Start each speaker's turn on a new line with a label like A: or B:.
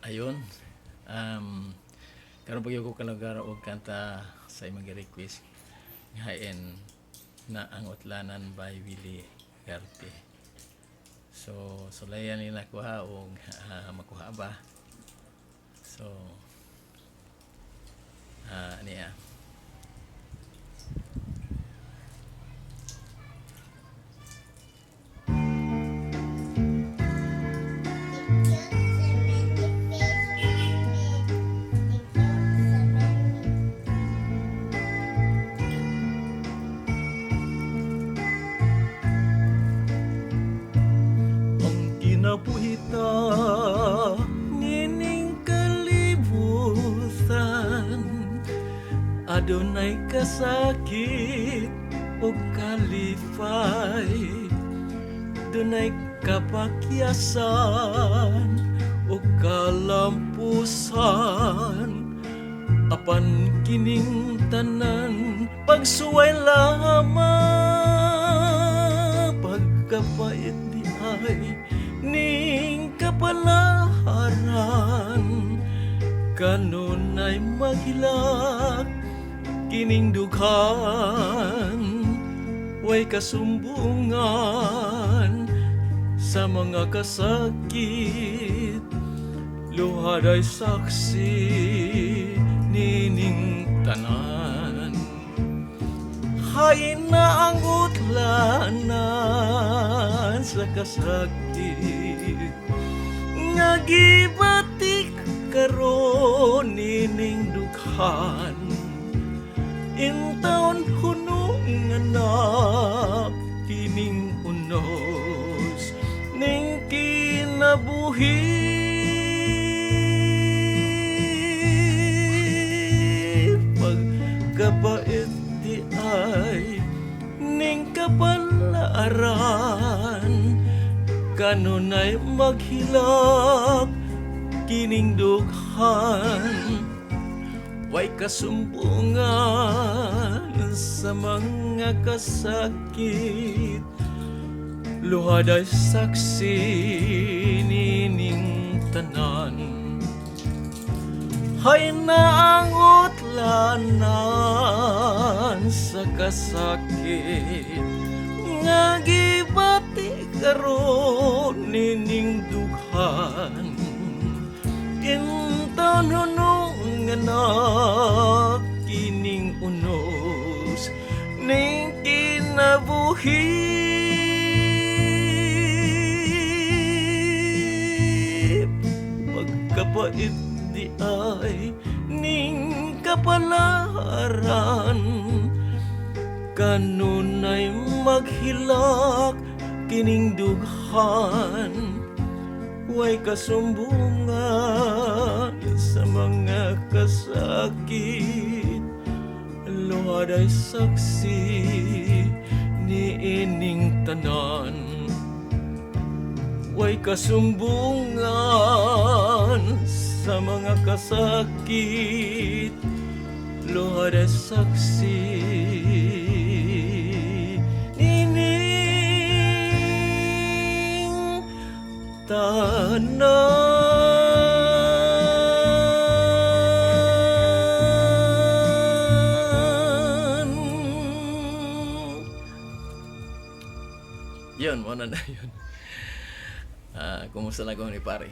A: Ayun, karon pag ko kalugar og kanta sa imong request ngayon na ang utlanan by Willie Garte. So, sulayan nila kuha og makuha ba. So, niya. Napuhita nining kalibutan, adunay kasakit o kalipay, dunay kapakyasan o kalampusan, apan kining tanan pagsuway lamang, pagkapait di ay ning kapalaharan, kanunay maghilak kining dughan, way kasumbungan sa mga kasakit, luhad ay saksi nining tanan. Hay na ang utlanan sa kasakit, nga gibatik karon nining dughan, intaon hunong anak kining unos ning kinabuhi, pagkabait di ay ning kapalaran, kanunay maghilak kining dughan, way kasumbungan sa mga kasakit, luhad ay saksi nining tanan. Hay na ang utlanan sa kasakit, nga gibati karon nining dughan, intaon hunong anak kining unos ning kinabuhi, pagkapait di ay ning kapalaran, kanunay maghilak kining dughan, way kasumbungan sa mga kasakit, luhad ay saksi niining tanan, way kasumbungan sa mga kasakit, luhad ay saksi nining tanan. Yun, muna na yun. Kumusta na ko ni pare?